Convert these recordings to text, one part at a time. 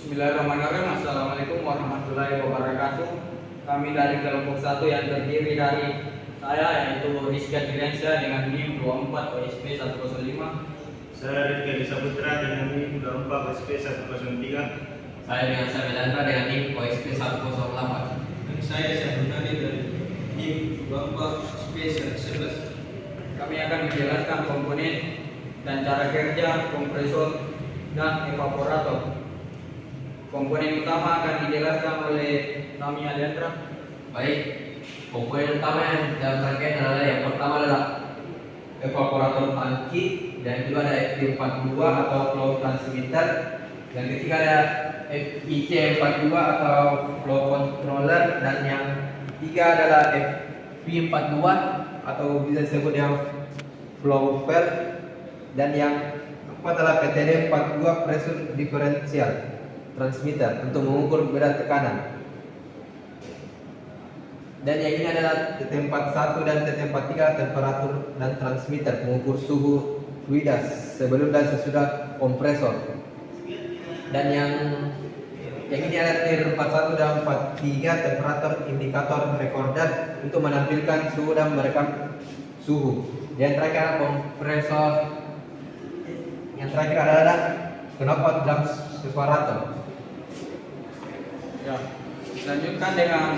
Bismillahirrahmanirrahim. Assalamualaikum warahmatullahi wabarakatuh. Kami dari kelompok 1 yang terdiri dari saya yaitu Rizky Adriansyah dengan NIM 24 OSP 105. Saya Rizky Disaputra dengan NIM 24 OSP 103. Saya dengan Samelandra dengan NIM OSP 108. Dan saya Syahrunani dari NIM 24 OSP 111. Kami akan menjelaskan komponen dan cara kerja kompresor dan evaporator. Komponen utama akan dijelaskan oleh Sami Aliandra. Baik, komponen utama yang terkait adalah yang pertama adalah evaporator tangki, dan juga ada FT42 atau flow transmitter. Yang ketiga ada FIC42 atau flow controller, dan yang ketiga adalah FP42 atau bisa disebut yang flow valve, dan yang keempat adalah PTD42 pressure differential transmitter untuk mengukur beda tekanan. Dan yang ini adalah TT41 dan TT43 temperatur dan transmitter mengukur suhu fluida sebelum dan sesudah kompresor. Dan yang ini adalah TR41 dan 43 temperatur indikator recorder untuk menampilkan suhu dan merekam suhu. Yang terakhir adalah kompresor. Yang terakhir adalah knockout dan separator. Ya, lanjutkan dengan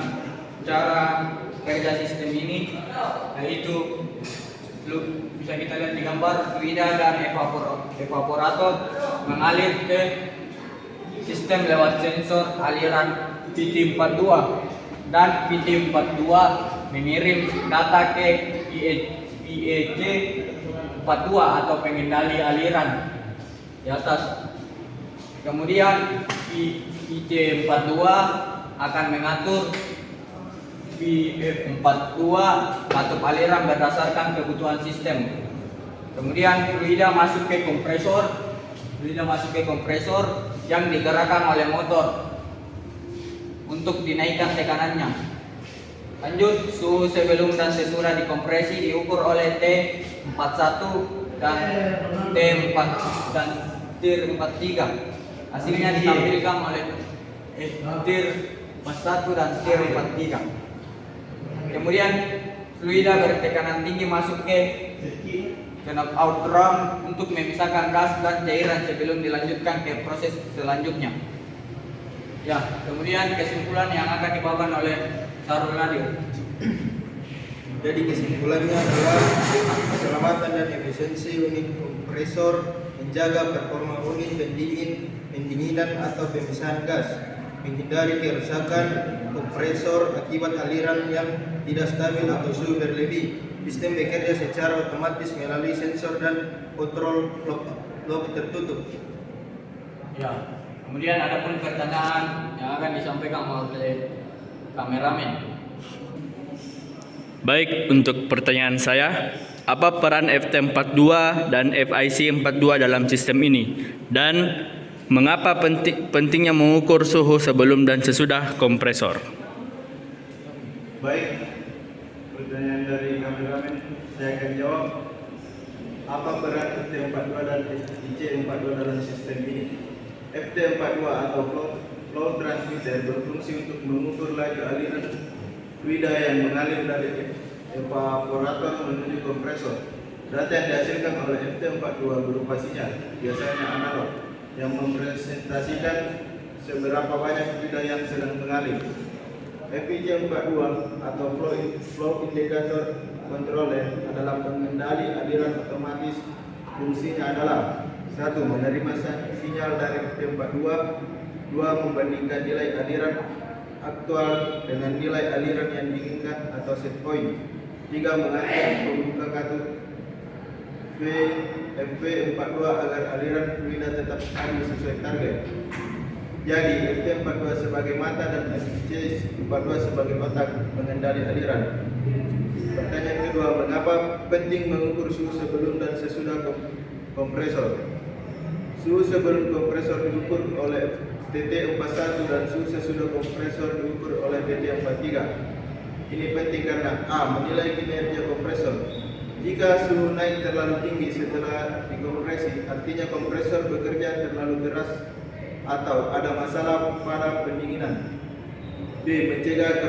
cara kerja sistem ini, yaitu bisa kita lihat di gambar fluida dan evaporator mengalir ke sistem lewat sensor aliran VT42, dan VT42 mengirim data ke VEC42 atau pengendali aliran di atas. Kemudian VEC42 akan mengatur VF42 atau aliran berdasarkan kebutuhan sistem. Kemudian fluida masuk ke kompresor yang digerakkan oleh motor untuk dinaikkan tekanannya. Lanjut, suhu sebelum dan sesudah dikompresi diukur oleh T41 dan T4 dan TIR43. Hasilnya ditampilkan oleh TIR41 dan TIR43. Kemudian fluida bertekanan tinggi masuk ke knockout drum untuk memisahkan gas dan cairan sebelum dilanjutkan ke proses selanjutnya. Ya, kemudian kesimpulan yang akan dibawakan oleh Syahrunani. Jadi kesimpulannya adalah keselamatan dan efisiensi unit kompresor, menjaga performa unit pendinginan atau pemisahan gas, menghindari kerusakan kompresor akibat aliran yang tidak stabil atau suhu berlebih. Sistem bekerja secara otomatis melalui sensor dan kontrol lock tertutup. Ya, kemudian ada pun pertanyaan yang akan disampaikan oleh kameramen. Baik, untuk pertanyaan saya, apa peran FT42 dan FIC42 dalam sistem ini? Dan mengapa pentingnya mengukur suhu sebelum dan sesudah kompresor? Baik, pertanyaan dari kameramen saya akan jawab. Apa peran FT42 dan FIC42 dalam sistem ini? FT42 atau flow transmitter berfungsi untuk mengukur laju aliran fluida yang mengalir dari evaporator menuju kompresor. Data yang dihasilkan oleh FT42 berupa sinyal, biasanya analog, yang mempresentasikan seberapa banyak fluida yang sedang mengalir. FIC42 atau flow indicator controller adalah pengendali aliran otomatis. Fungsinya adalah: 1. Menerima sinyal dari FT42, 2. Membandingkan nilai aliran aktual dengan nilai aliran yang diinginkan atau set point, 3. Mengatur pembuka katup FV42 agar aliran fluida tetap stabil sesuai target. Jadi FT42 sebagai mata dan FIC42 sebagai otak mengendali aliran. Pertanyaan kedua, mengapa penting mengukur suhu sebelum dan sesudah kompresor? Suhu sebelum kompresor diukur oleh TT41 dan suhu sesudah kompresor diukur oleh TT43. Ini penting karena A. Menilai kinerja kompresor. Jika suhu naik terlalu tinggi setelah dikompresi, artinya kompresor bekerja terlalu keras atau ada masalah pada pendinginan. B. Mencegah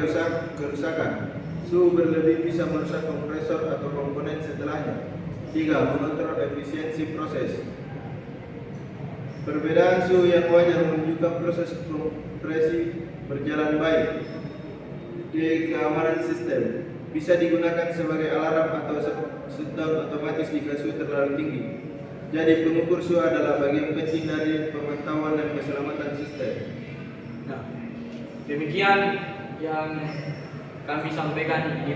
kerusakan. Suhu berlebih bisa merusak kompresor atau komponen setelahnya. 3. Mengontrol efisiensi proses. Perbedaan suhu yang wajar menunjukkan proses kompresi berjalan baik. D. Keamanan sistem. Bisa digunakan sebagai alarm atau shutdown otomatis jika suhu terlalu tinggi. Jadi pengukur suhu adalah bagian penting dari pemantauan dan keselamatan sistem. Nah, demikian yang kami sampaikan di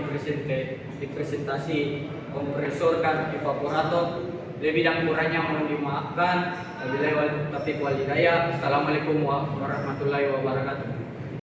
presentasi kompresor dan evaporator. Lebih dan kurangnya mohon dimaafkan. Wabillahi taufiq wal hidayah. Assalamualaikum warahmatullahi wabarakatuh.